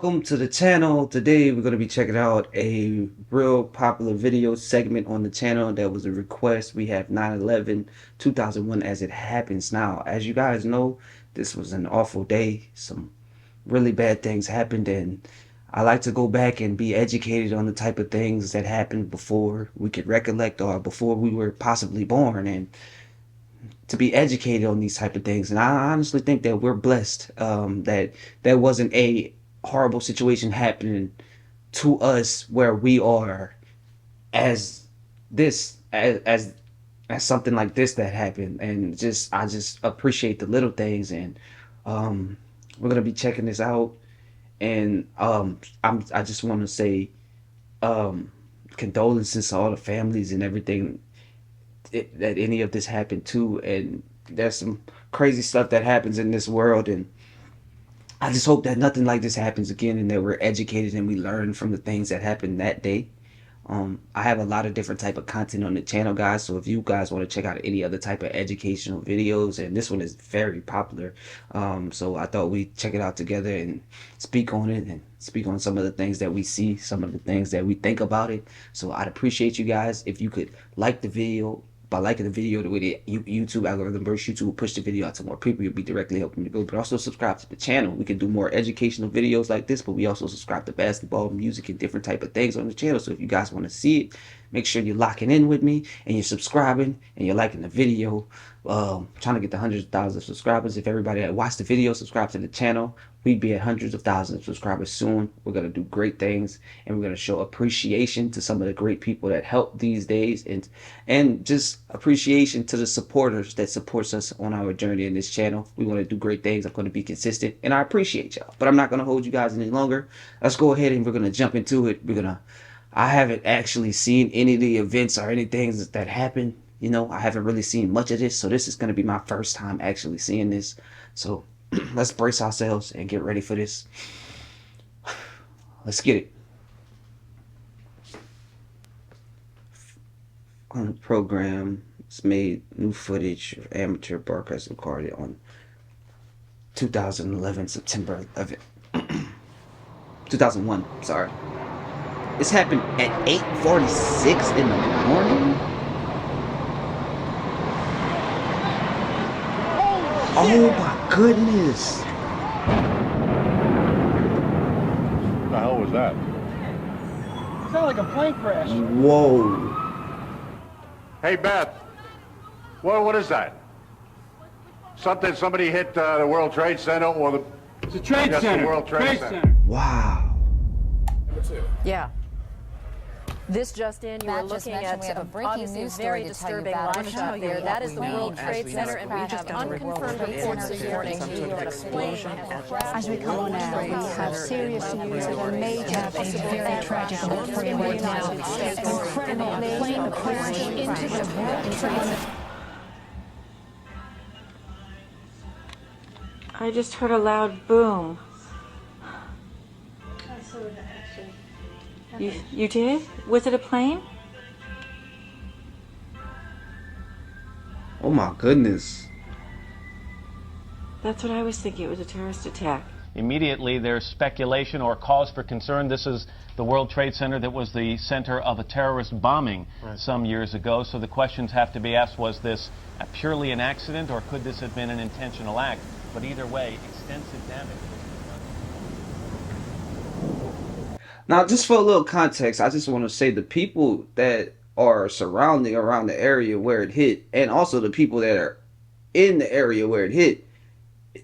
Welcome to the channel. Today we're going to be checking out a real popular video segment on the channel that was a request. We have 9/11 2001 as it happens now. As you guys know, this was an awful day. Some really bad things happened, and I like to go back and be educated on the type of things that happened before we could recollect or before we were possibly born, and to be educated on these type of things. And I honestly think that we're blessed, that there wasn't a horrible situation happening to us where we are, as as something like this that happened. And just I just appreciate the little things. And we're gonna be checking this out. And I just want to say um condolences to all the families and everything that any of this happened to. And there's some crazy stuff that happens in this world, and I just hope that nothing like this happens again, and that we're educated and we learn from the things that happened that day. I have a lot of different type of content on the channel, guys. So if you guys want to check out any other type of educational videos, and this one is very popular, so I thought we'd check it out together and speak on it and speak on some of the things that we see, some of the things that we think about it. So I'd appreciate you guys if you could like the video. By liking the video, the way the YouTube algorithm works, YouTube will push the video out to more people. You'll be directly helping me to go. But also subscribe to the channel. We can do more educational videos like this, but we also subscribe to basketball, music, and different type of things on the channel. So if you guys want to see it, make sure you're locking in with me and you're subscribing and you're liking the video. Trying to get to hundreds of thousands of subscribers. If everybody that watched the video subscribe to the channel, we'd be at hundreds of thousands of subscribers soon. We're going to do great things, and we're going to show appreciation to some of the great people that help these days, and just appreciation to the supporters that supports us on our journey in this channel. We want to do great things. I'm going to be consistent, and I appreciate y'all. But I'm not going to hold you guys any longer. Let's go ahead and we're going to jump into it. I haven't actually seen any of the events or anything that happened. You know, I haven't really seen much of this, so this is going to be my first time actually seeing this. So let's brace ourselves and get ready for this. Let's get it. On the program, it's made new footage of amateur broadcast recorded on 2011, September 11th. 2001, sorry. This happened at 8:46 in the morning. Oh my goodness. What the hell was that? It sounded like a plane crash. Whoa. Hey, Beth. What is that? Somebody hit the World Trade Center or the... It's a trade Yes, the center. World Trade Center. Wow. Yeah. This just in, you were Matt just looking mentioned at we have a breaking obviously news very story to tell you disturbing about. launch out there. That is the World Trade Center, and we have unconfirmed reports this morning As we come on air, we have serious news of a major, a very tragic one for you right now. Incredible plane crash into the World Trade Center. I just heard a loud boom. You did? Was it a plane? Oh my goodness. That's what I was thinking. It was a terrorist attack. Immediately, there's speculation or cause for concern. This is the World Trade Center that was the center of a terrorist bombing some years ago. So the questions have to be asked, was this purely an accident, or could this have been an intentional act? But either way, extensive damage. Now, just for a little context, I just want to say the people that are surrounding around the area where it hit, and also the people that are in the area where it hit,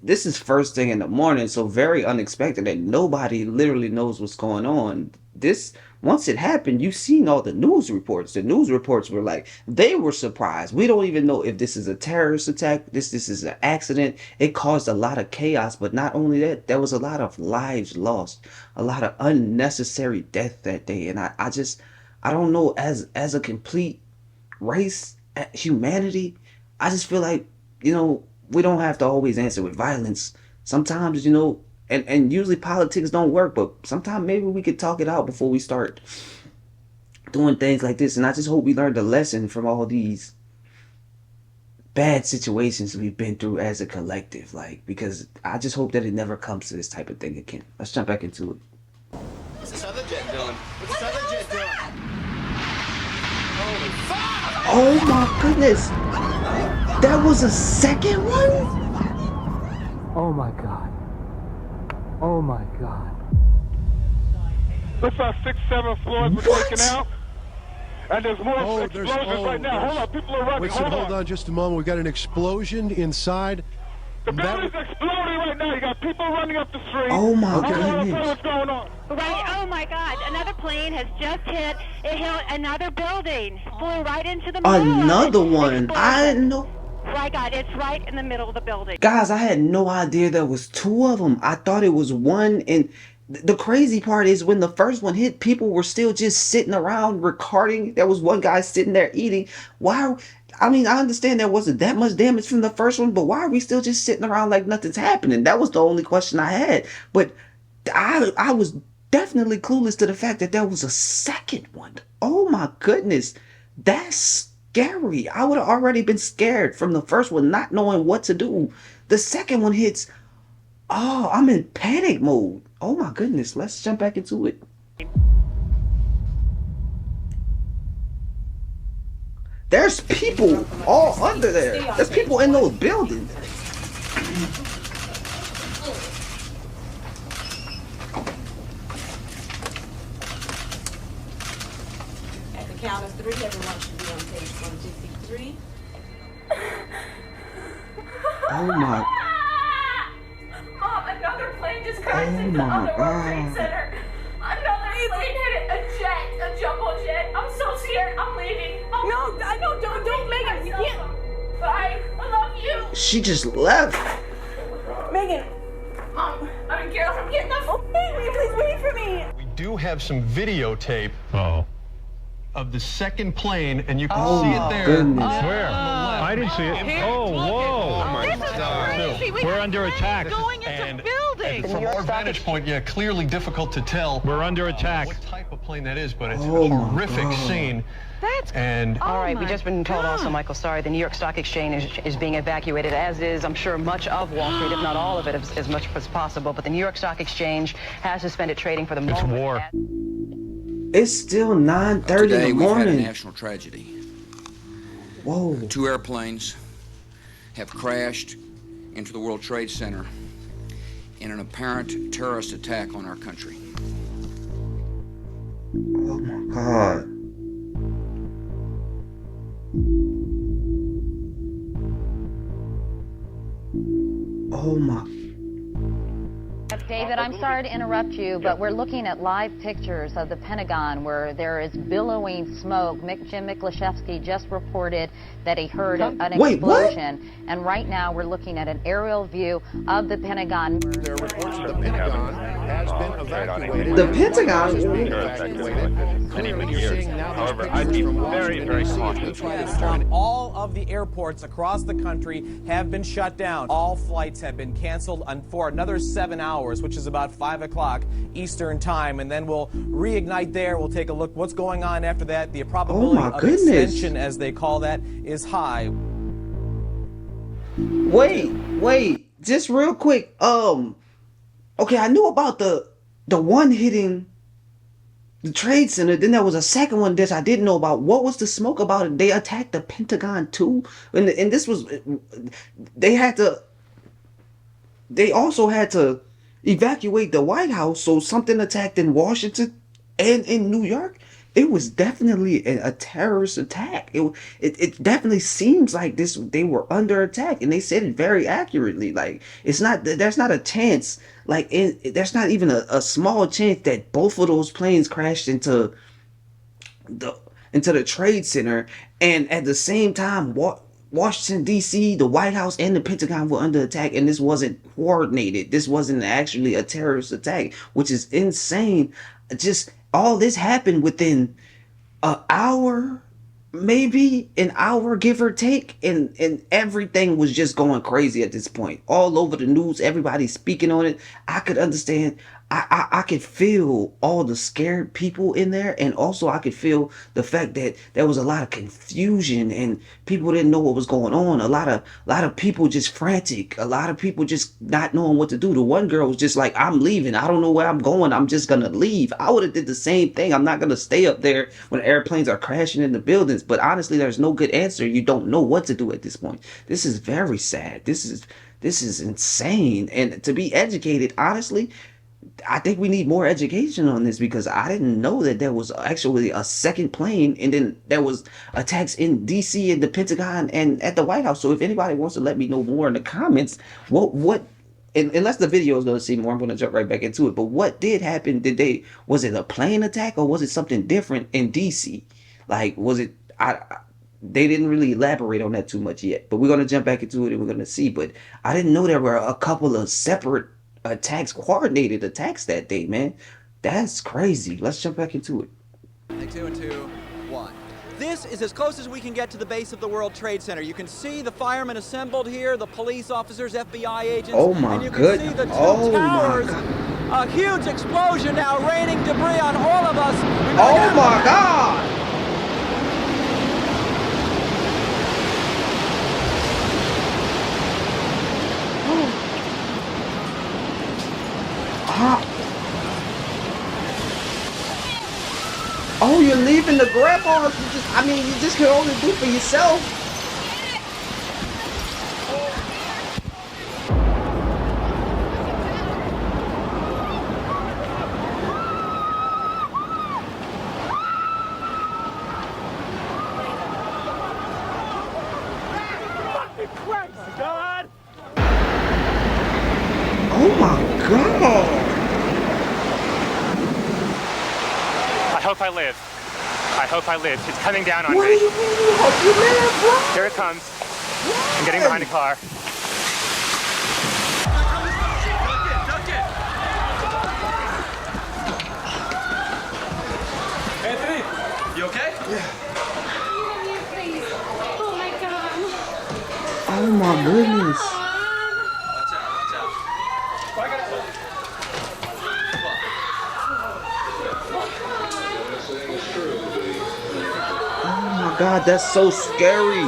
this is first thing in the morning, so very unexpected that nobody literally knows what's going on. This, once it happened, you've seen all the news reports. The news reports were like, they were surprised. We don't even know if this is a terrorist attack. This is an accident. It caused a lot of chaos, but not only that, there was a lot of lives lost, a lot of unnecessary death that day. And I don't know, as a complete race, humanity, I just feel like, we don't have to always answer with violence. Sometimes, and usually politics don't work, but sometimes maybe we could talk it out before we start doing things like this. And I just hope we learned a lesson from all these bad situations we've been through as a collective, like, because I just hope that it never comes to this type of thing again. Let's jump back into it. What's this other jet doing? What's this other jet doing? Holy fuck! Oh my goodness! That was a second one? Oh my God. Oh my God. Looks like 6, 7 floors were What? taken out. And there's more explosions right now. Hold on, people are running. Wait, hold on just a moment. We've got an explosion inside. The building's exploding right now. You got people running up the street. Oh my I don't know goodness. what's going on. Right, oh my God, another plane has just hit, it hit another building, flew right into the middle of it. Another one. I didn't know. My God, it's right in the middle of the building. Guys, I had no idea there was two of them. I thought it was one. And the crazy part is when the first one hit, people were still just sitting around recording. There was one guy sitting there eating. Why? I mean, I understand there wasn't that much damage from the first one, but why are we still just sitting around like nothing's happening? That was the only question I had. But I was definitely clueless to the fact that there was a second one. Oh my goodness. That's scary. I would have already been scared from the first one, not knowing what to do. The second one hits. Oh, I'm in panic mode. Oh my goodness. Let's jump back into it. There's people all under there. There's people in those buildings. At the count of 3, everyone should be on page 153. Oh my. Mom, another plane just crashed Oh into my the World Trade God. Center. Another plane hit a jumbo jet. I'm so scared. I'm leaving. No, I know. Don't, Megan. You can't. Bye. I love you. She just left. Megan. Mom, I'm in Carol. I'm getting the phone. Please wait for me. We do have some videotape of the second plane, and you can Oh see my it there. goodness. Where? I didn't see it. Oh, whoa. We're under attack. And from our vantage point, yeah, clearly difficult to tell. We're under attack. What type of plane that is, but it's Oh a my horrific God. scene. That's And all right. We've just been told also, Michael, sorry, the New York Stock Exchange is being evacuated, as is, I'm sure, much of Wall Street, if not all of it, as much as possible. But the New York Stock Exchange has suspended trading for the moment. It's war. It's still 9:30 in Today the we've had a morning. national tragedy. Whoa. 2 airplanes have crashed into the World Trade Center in an apparent terrorist attack on our country. Oh my God. Oh my. David, I'm sorry to interrupt you, but we're looking at live pictures of the Pentagon where there is billowing smoke. Jim Miklashevsky just reported that he heard an Wait, what? explosion. And right now we're looking at an aerial view of the Pentagon. There are reports that the Pentagon has been evacuated. The Pentagon? Clearly, you're seeing now these However, pictures I'd be from very, very cautious. All of the airports across the country have been shut down. All flights have been canceled for another 7 hours, which is about 5 o'clock Eastern time. And then we'll reignite there. We'll take a look what's going on after that. The probability my of goodness. extension, as they call that, is high. Wait, just real quick. Okay, I knew about the one hitting the Trade Center. Then there was a second one that I didn't know about. What was the smoke about it? They attacked the Pentagon too, and this was they also had to evacuate the White House. So something attacked in Washington and in New York. It was definitely a terrorist attack. It definitely seems like they were under attack, and they said it very accurately. Like there's not a chance, there's not even a small chance that both of those planes crashed into the Trade Center, and at the same time, Washington D.C., the White House, and the Pentagon were under attack, and this wasn't coordinated. This wasn't actually a terrorist attack, which is insane. Just all this happened within an hour, maybe an hour, give or take, and everything was just going crazy at this point. All over the news, everybody speaking on it. I could understand. I could feel all the scared people in there, and also I could feel the fact that there was a lot of confusion and people didn't know what was going on. A lot of people just frantic. A lot of people just not knowing what to do. The one girl was just like, "I'm leaving. I don't know where I'm going. I'm just gonna leave." I would have did the same thing. I'm not gonna stay up there when airplanes are crashing in the buildings. But honestly, there's no good answer. You don't know what to do at this point. This is very sad. This is insane. And to be educated, honestly, I think we need more education on this because I didn't know that there was actually a second plane and then there was attacks in DC and the Pentagon and at the White House. So if anybody wants to let me know more in the comments, what unless the video is going to see more, I'm going to jump right back into it. But what did happen? Was it a plane attack or was it something different in DC? Like, was it, they didn't really elaborate on that too much yet, but we're going to jump back into it and we're going to see. But I didn't know there were a couple of separate attacks, coordinated attacks that day, man. That's crazy. Let's jump back into it. 2 and 2, 1. This is as close as we can get to the base of the World Trade Center. You can see the firemen assembled here, the police officers, FBI agents. Oh my and you can see the two towers. A huge explosion now raining debris on all of us. Oh my God! Oh, you're leaving the grandpas. You just can only do for yourself. God! Oh my God! I hope I live. I hope I live. It's coming down on What me. do you mean you hope you live, bro? Here it comes. I'm getting behind the car. Anthony, you okay? Yeah. Oh my God. Oh my goodness. Watch out. Oh my God, that's so scary.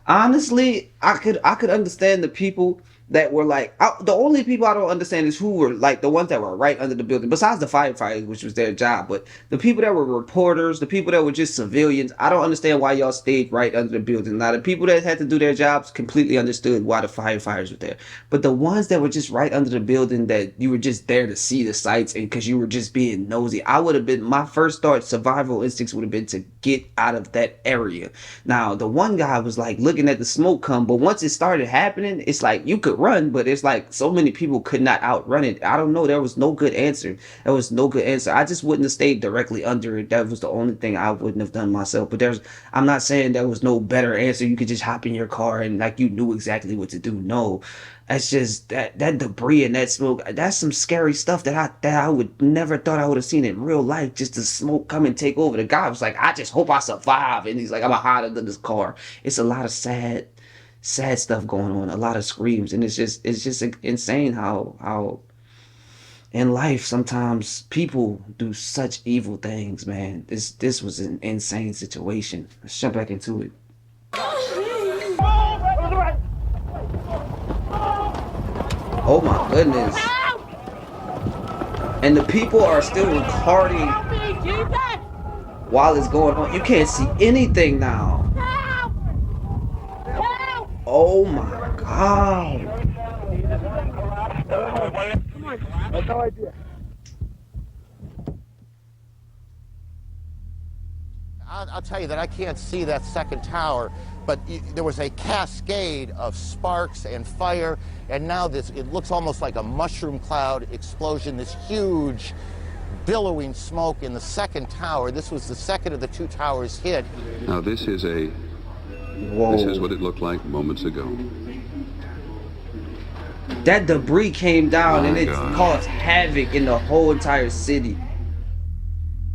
Honestly, I could understand the people that were like, the only people I don't understand is who were like the ones that were right under the building, besides the firefighters, which was their job. But the people that were reporters, the people that were just civilians, I don't understand why y'all stayed right under the building. Now, the people that had to do their jobs completely understood why the firefighters were there. But the ones that were just right under the building, that you were just there to see the sights and because you were just being nosy, my first thought, survival instincts would have been to get out of that area. Now, the one guy was like looking at the smoke come, but once it started happening, it's like you could run, but it's like so many people could not outrun it. I don't know. There was no good answer. I just wouldn't have stayed directly under it. That was the only thing I wouldn't have done myself. But I'm not saying there was no better answer. You could just hop in your car and like you knew exactly what to do. No, that's just that debris and that smoke. That's some scary stuff that I would never thought I would have seen in real life. Just the smoke come and take over. The guy was like, I just hope I survive, and he's like, I'm gonna hide under this car. It's a lot of sad stuff going on, a lot of screams, and it's just insane how in life sometimes people do such evil things, man. This was an insane situation. Let's jump back into it. Oh my goodness. And the people are still recording while it's going on. You can't see anything now. Oh my God. I have no idea. I'll tell you that I can't see that second tower, but there was a cascade of sparks and fire, and now it looks almost like a mushroom cloud explosion, this huge billowing smoke in the second tower. This was the second of the two towers hit. Now this is what it looked like moments ago. That debris came down and it caused havoc in the whole entire city.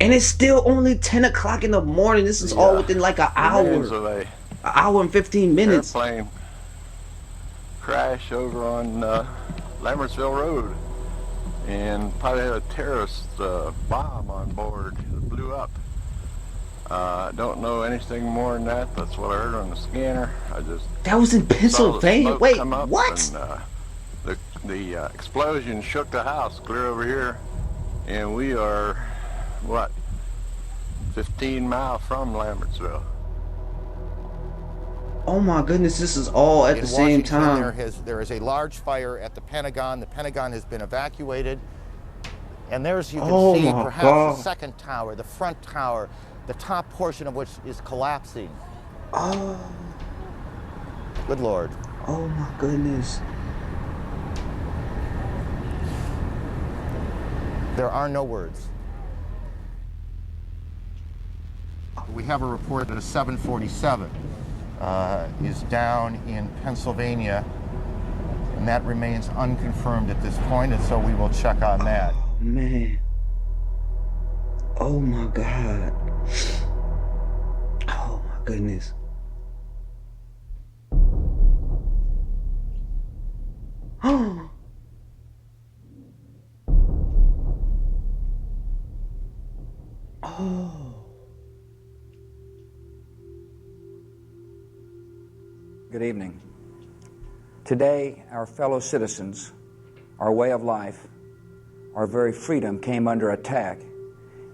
And it's still only 10 o'clock in the morning. This is all within like an hour. An hour and 15 minutes. Airplane crash over on Lambertsville Road. and probably had a terrorist bomb on board that blew up. Don't know anything more than that. That's what I heard on the scanner. I just That was in Pennsylvania? smoke Wait, come up what? And the explosion shook the house clear over here, and we are, what, 15 miles from Lambertsville. Oh my goodness, this is all at the same time. There is a large fire at the Pentagon. The Pentagon has been evacuated. And there's, you can see perhaps the second tower, the front tower, the top portion of which is collapsing. Oh. Good Lord. Oh my goodness. There are no words. We have a report that a 747 is down in Pennsylvania, and that remains unconfirmed at this point, and so we will check on that. Oh, man. Oh my God. Oh my goodness. Oh. Oh. Good evening. Today, our fellow citizens, our way of life, our very freedom came under attack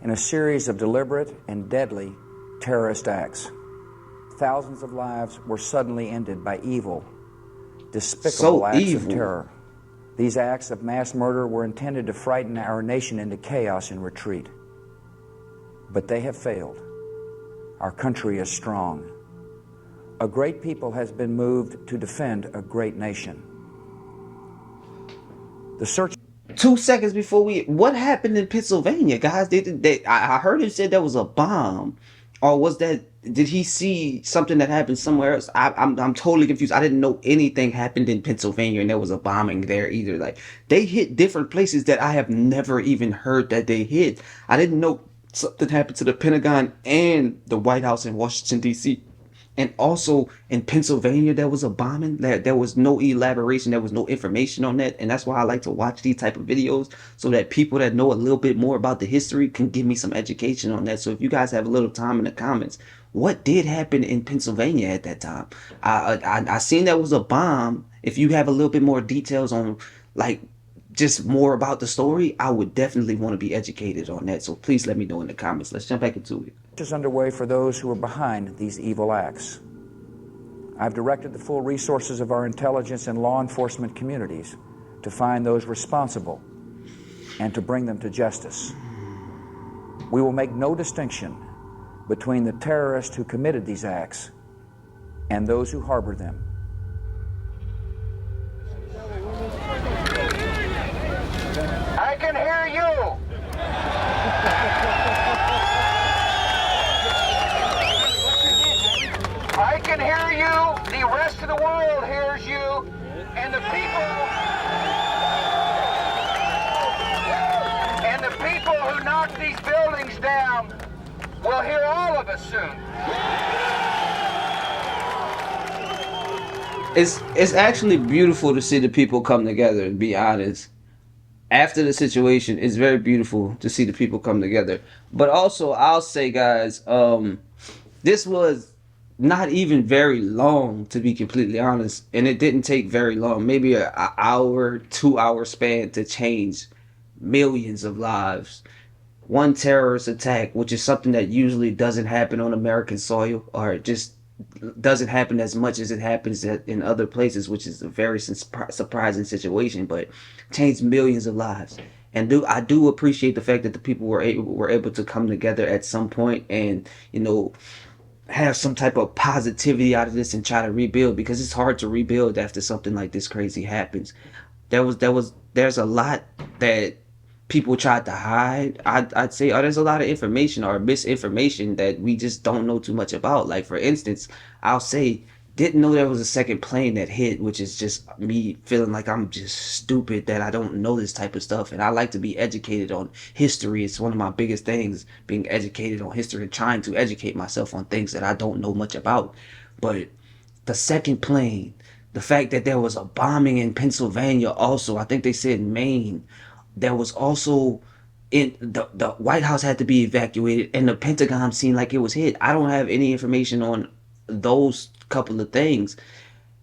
in a series of deliberate and deadly terrorist acts. Thousands of lives were suddenly ended by evil, despicable acts of terror. These acts of mass murder were intended to frighten our nation into chaos and retreat. But they have failed. Our country is strong. A great people has been moved to defend a great nation. The search... 2 seconds before what happened in Pennsylvania, guys? I heard him say that was a bomb, or was that, did he see something that happened somewhere else? I'm totally confused. I didn't know anything happened in Pennsylvania and there was a bombing there either. Like, they hit different places that I have never even heard that they hit. I didn't know something happened to the Pentagon and the White House in Washington, D.C. And also in Pennsylvania, there was a bombing. There was no elaboration. There was no information on that. And that's why I like to watch these type of videos, so that people that know a little bit more about the history can give me some education on that. So if you guys have a little time in the comments, what did happen in Pennsylvania at that time? I seen there was a bomb. If you have a little bit more details on, like, just more about the story, I would definitely want to be educated on that. So please let me know in the comments. Let's jump back into it. Is underway for those who are behind these evil acts. I've directed the full resources of our intelligence and law enforcement communities to find those responsible and to bring them to justice. We will make no distinction between the terrorists who committed these acts and those who harbor them. I can hear you. I can hear you. The rest of the world hears you. And the people who knocked these buildings down will hear all of us soon. It's actually beautiful to see the people come together, to be honest. After the situation, it's very beautiful to see the people come together. But also, I'll say, guys, this was not even very long, to be completely honest, and it didn't take very long, maybe an hour, 2 hour span to change millions of lives. One terrorist attack, which is something that usually doesn't happen on American soil, or just doesn't happen as much as it happens in other places, which is a very surprising situation, but changed millions of lives. And I do appreciate the fact that the people were able to come together at some point and, you know, have some type of positivity out of this and try to rebuild, because it's hard to rebuild after something like this crazy happens. There's a lot that people tried to hide. I'd say, there's a lot of information or misinformation that we just don't know too much about. Like, for instance, I'll say, didn't know there was a second plane that hit, which is just me feeling like I'm just stupid that I don't know this type of stuff. And I like to be educated on history. It's one of my biggest things, being educated on history and trying to educate myself on things that I don't know much about. But the second plane, the fact that there was a bombing in Pennsylvania also, I think they said Maine. there was also in the White House had to be evacuated, and the Pentagon seemed like it was hit. I don't have any information on those couple of things.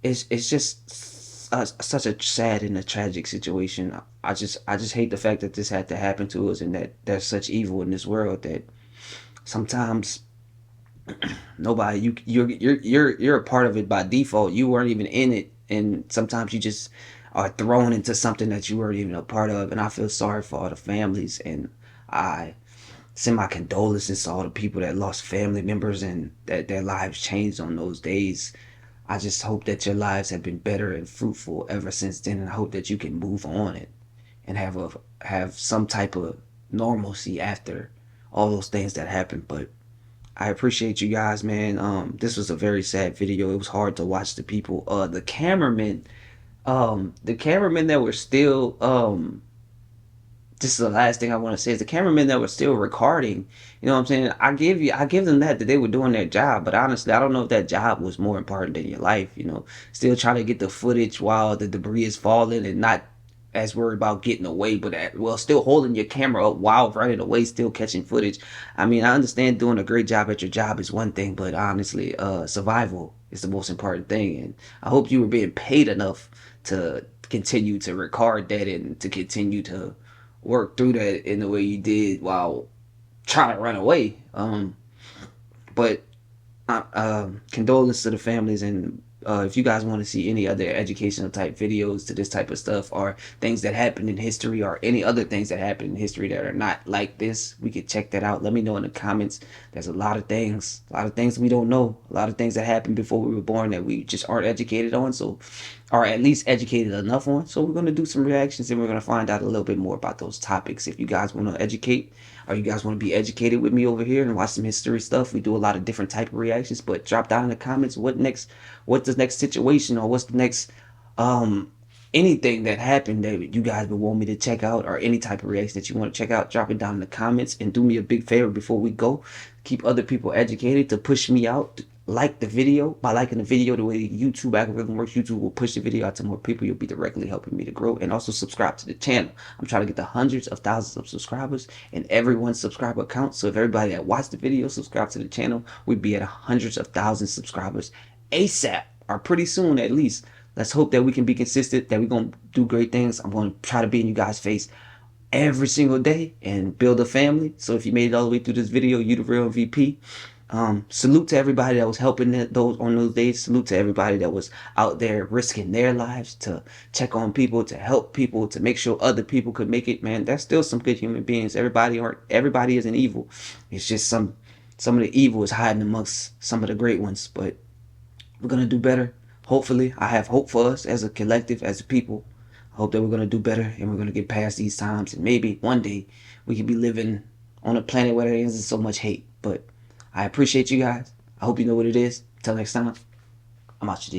It's just such a sad and a tragic situation. I just hate the fact that this had to happen to us, and that there's such evil in this world that sometimes nobody you're a part of it by default. You weren't even in it, and sometimes you just are thrown into something that you weren't even a part of. And I feel sorry for all the families, and I send my condolences to all the people that lost family members and that their lives changed on those days. I just hope that your lives have been better and fruitful ever since then, and I hope that you can move on it and have some type of normalcy after all those things that happened. But I appreciate you guys, man. This was a very sad video. It was hard to watch the people. The cameramen that were still this is the last thing I want to say is the cameramen that were still recording. You know what I'm saying? I give them that they were doing their job, but honestly, I don't know if that job was more important than your life. You know, still trying to get the footage while the debris is falling and not as worried about getting away, but still holding your camera up while running away, still catching footage. I mean, I understand doing a great job at your job is one thing, but honestly, survival is the most important thing. And I hope you were being paid enough to continue to record that and to continue to work through that in the way you did while trying to run away. But condolences to the families, and if you guys want to see any other educational type videos to this type of stuff, or things that happened in history, or any other things that happened in history that are not like this, we could check that out. Let me know in the comments. There's a lot of things we don't know, a lot of things that happened before we were born that we just aren't educated on, so, or at least educated enough on. So we're going to do some reactions, and we're going to find out a little bit more about those topics. If you guys want to educate, or you guys want to be educated with me over here and watch some history stuff, we do a lot of different type of reactions. But drop down in the comments what's the next situation, or what's the next anything that happened that you guys would want me to check out, or any type of reaction that you want to check out. Drop it down in the comments, and do me a big favor before we go. Keep other people educated to push me out. Like the video. By liking the video, the way YouTube algorithm works, YouTube will push the video out to more people. You'll be directly helping me to grow. And also subscribe to the channel. I'm trying to get to hundreds of thousands of subscribers, and everyone's subscriber counts. So if everybody that watched the video subscribe to the channel, we'd be at hundreds of thousands of subscribers ASAP, or pretty soon at least. Let's hope that we can be consistent, that we're going to do great things. I'm going to try to be in you guys' face every single day and build a family. So if you made it all the way through this video, you the real MVP. Salute to everybody that was helping those on those days. Salute to everybody that was out there risking their lives to check on people, to help people, to make sure other people could make it. Man, there's still some good human beings. Everybody isn't evil. It's just some of the evil is hiding amongst some of the great ones. But we're gonna do better. Hopefully, I have hope for us as a collective, as a people. I hope that we're gonna do better, and we're gonna get past these times, and maybe one day we can be living on a planet where there isn't so much hate. But I appreciate you guys. I hope you know what it is. Until next time, I'm out your D.